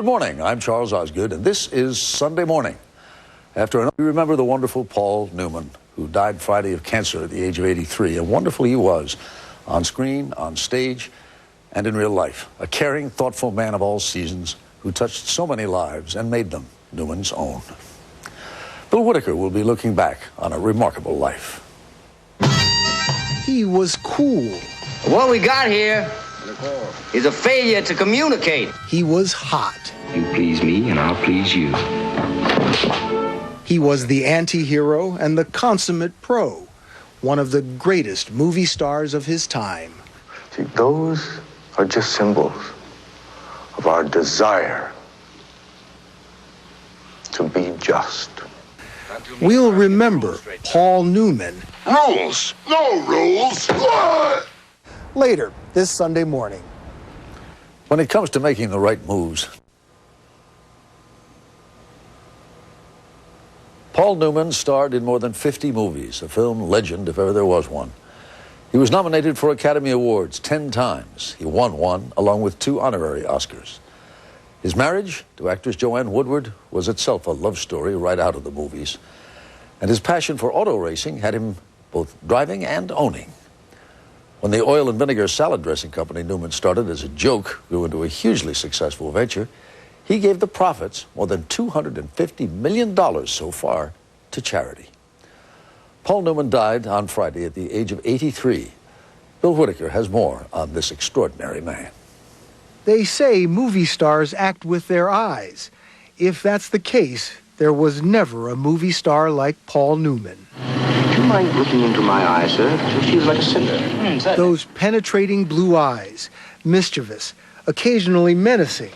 Good morning, I'm Charles Osgood, and this is Sunday Morning. We remember the wonderful Paul Newman, who died Friday of cancer at the age of 83, and wonderful he was, on screen, on stage, and in real life. A caring, thoughtful man of all seasons who touched so many lives and made them Newman's own. Bill Whitaker will be looking back on a remarkable life. He was cool. What we got here is a failure to communicate. He was hot. You please me and I'll please you. He was the anti-hero and the consummate pro, one of the greatest movie stars of his time. See, those are just symbols of our desire to be just. We'll remember Paul Newman. Rules! No rules! Later this Sunday morning. When it comes to making the right moves, Paul Newman starred in more than 50 movies, a film legend if ever there was one. He was nominated for Academy Awards 10 times. He won one, along with 2 honorary Oscars. His marriage to actress Joanne Woodward was itself a love story right out of the movies. And his passion for auto racing had him both driving and owning. When the oil and vinegar salad dressing company Newman started as a joke grew into a hugely successful venture, he gave the profits, more than $250 million so far, to charity. Paul Newman died on Friday at the age of 83. Bill Whitaker has more on this extraordinary man. They say movie stars act with their eyes. If that's the case, there was never a movie star like Paul Newman. Do you mind looking into my eyes, sir? It feels like a cinder. Those penetrating blue eyes, mischievous, occasionally menacing,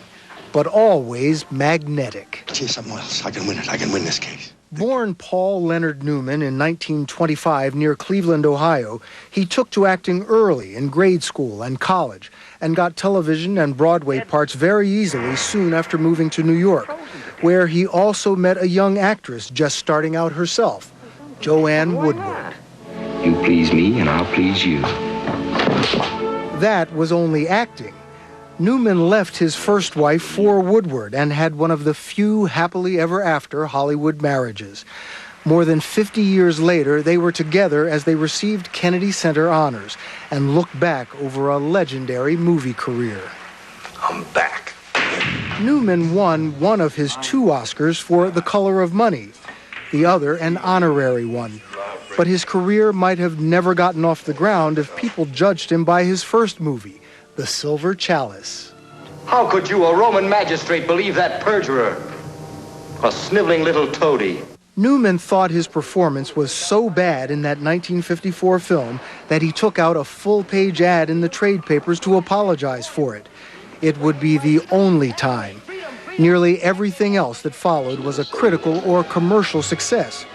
but always magnetic. Let's hear something else. I can win it. I can win this case. Born Paul Leonard Newman in 1925 near Cleveland, Ohio, he took to acting early in grade school and college and got television and Broadway parts very easily soon after moving to New York, where he also met a young actress just starting out herself, Joanne Woodward. You please me and I'll please you. That was only acting. Newman left his first wife for Woodward and had one of the few happily ever after Hollywood marriages. More than 50 years later, they were together as they received Kennedy Center honors and looked back over a legendary movie career. I'm back. Newman won one of his 2 Oscars for The Color of Money, the other an honorary one. But his career might have never gotten off the ground if people judged him by his first movie, The Silver Chalice. How could you, a Roman magistrate, believe that perjurer? A sniveling little toady. Newman thought his performance was so bad in that 1954 film that he took out a full-page ad in the trade papers to apologize for it. It would be the only time. Nearly everything else that followed was a critical or commercial success.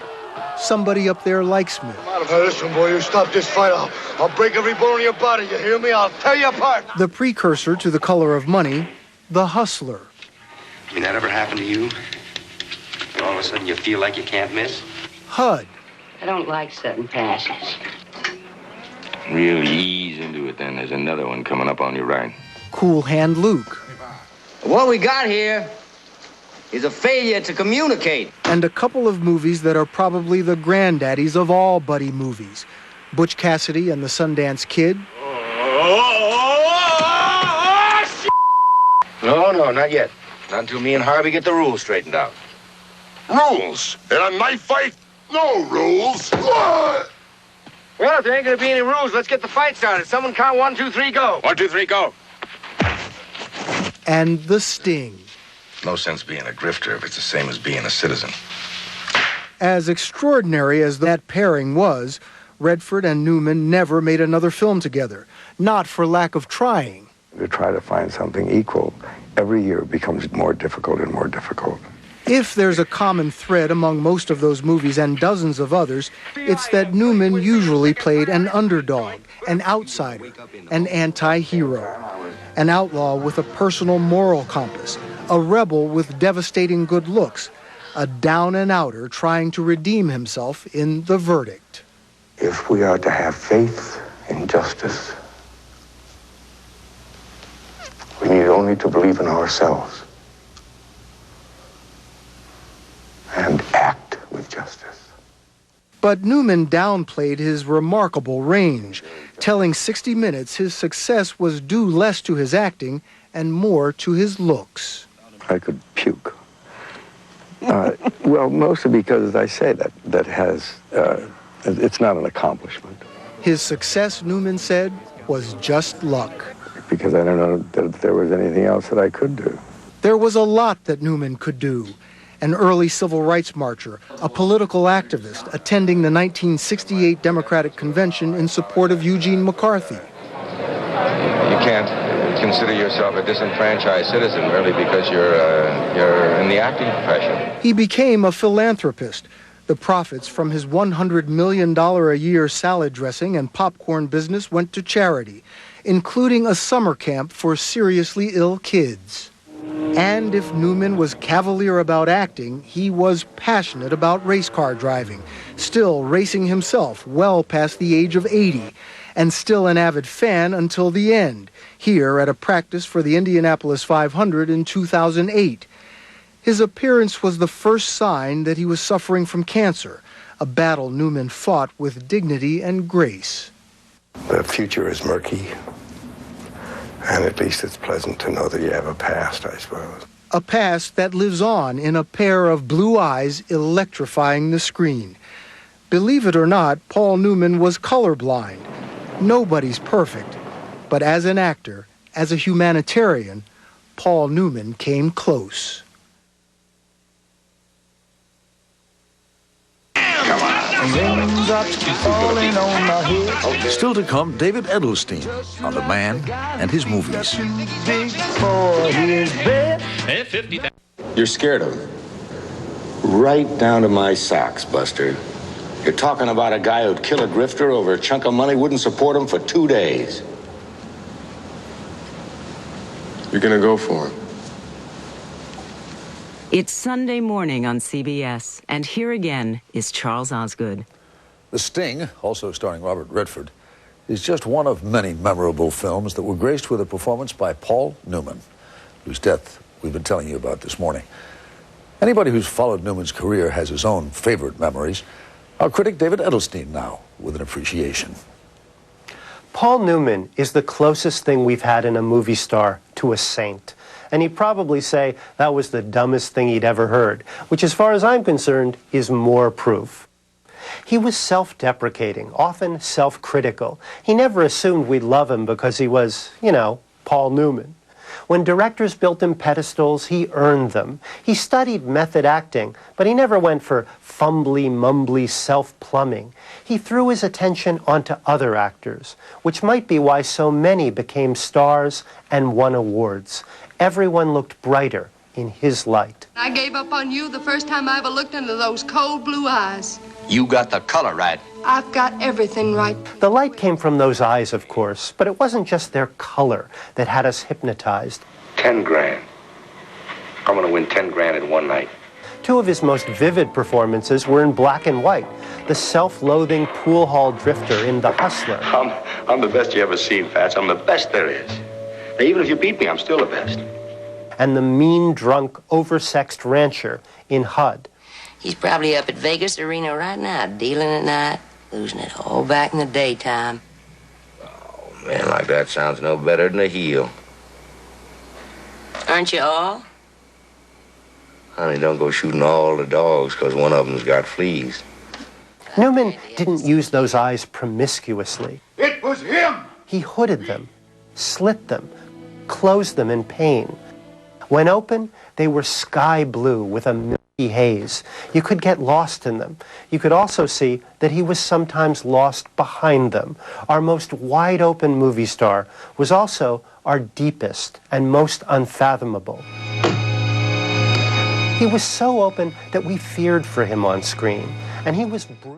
Somebody up there likes me. Listen, boy, you stop this fight, I'll break every bone in your body, you hear me? I'll tear you apart. The precursor to The Color of Money, The Hustler. I mean, that ever happened to you? All of a sudden you feel like you can't miss? HUD. I don't like sudden passes. Really ease into it then. There's another one coming up on your right. Cool Hand Luke. What we got here is a failure to communicate. And a couple of movies that are probably the granddaddies of all buddy movies. Butch Cassidy and the Sundance Kid. No, not yet. Not until me and Harvey get the rules straightened out. Rules? In a knife fight? No rules. Well, if there ain't gonna be any rules, let's get the fight started. Someone count 1, 2, 3, go. 1, 2, 3, go. And The Sting. No sense being a grifter if it's the same as being a citizen. As extraordinary as that pairing was, Redford and Newman never made another film together, not for lack of trying. To try to find something equal, every year becomes more difficult and more difficult. If there's a common thread among most of those movies and dozens of others, it's that Newman usually played an underdog, an outsider, an anti-hero, an outlaw with a personal moral compass, a rebel with devastating good looks, a down-and-outer trying to redeem himself in The Verdict. If we are to have faith in justice, we need only to believe in ourselves justice. But Newman downplayed his remarkable range, telling 60 Minutes his success was due less to his acting and more to his looks. I could puke. Well, mostly because, as I say, that has, it's not an accomplishment. His success, Newman said, was just luck. Because I don't know that there was anything else that I could do. There was a lot that Newman could do. An early civil rights marcher, a political activist attending the 1968 Democratic Convention in support of Eugene McCarthy. You can't consider yourself a disenfranchised citizen merely because you're in the acting profession. He became a philanthropist. The profits from his $100 million a year salad dressing and popcorn business went to charity, including a summer camp for seriously ill kids. And if Newman was cavalier about acting, he was passionate about race car driving, still racing himself well past the age of 80, and still an avid fan until the end, here at a practice for the Indianapolis 500 in 2008. His appearance was the first sign that he was suffering from cancer, a battle Newman fought with dignity and grace. The future is murky, and at least it's pleasant to know that you have a past, I suppose. A past that lives on in a pair of blue eyes electrifying the screen. Believe it or not, Paul Newman was colorblind. Nobody's perfect, but as an actor, as a humanitarian, Paul Newman came close. Still to come, David Edelstein on The Man and his movies. You're scared of him. Right down to my socks, Buster. You're talking about a guy who'd kill a grifter over a chunk of money, wouldn't support him for 2 days. You're gonna go for him. It's Sunday morning on CBS, and here again is Charles Osgood. The Sting, also starring Robert Redford, is just one of many memorable films that were graced with a performance by Paul Newman, whose death we've been telling you about this morning. Anybody who's followed Newman's career has his own favorite memories. Our critic David Edelstein now with an appreciation. Paul Newman is the closest thing we've had in a movie star to a saint. And he'd probably say that was the dumbest thing he'd ever heard, which as far as I'm concerned is more proof. He was self-deprecating, often self-critical. He never assumed we'd love him because he was, Paul Newman. When directors built him pedestals, he earned them. He studied method acting, but he never went for fumbly, mumbly self-plumbing. He threw his attention onto other actors, which might be why so many became stars and won awards. Everyone looked brighter in his light. I gave up on you the first time I ever looked into those cold blue eyes. You got the color right. I've got everything right. The light came from those eyes, of course, but it wasn't just their color that had us hypnotized. 10 grand. I'm gonna win 10 grand in one night. Two of his most vivid performances were in black and white. The self-loathing pool hall drifter in The Hustler. I'm the best you ever seen, Fats. I'm the best there is. Now, even if you beat me, I'm still the best. And the mean, drunk, oversexed rancher in HUD. He's probably up at Vegas Arena right now, dealing at night, losing it all back in the daytime. Oh, man like that sounds no better than a heel. Aren't you all? Honey, don't go shooting all the dogs because one of them's got fleas. Newman didn't use those eyes promiscuously. It was him! He hooded them, slit them, closed them in pain. When open, they were sky blue with a milky haze. You could get lost in them. You could also see that he was sometimes lost behind them. Our most wide-open movie star was also our deepest and most unfathomable. He was so open that we feared for him on screen, and he was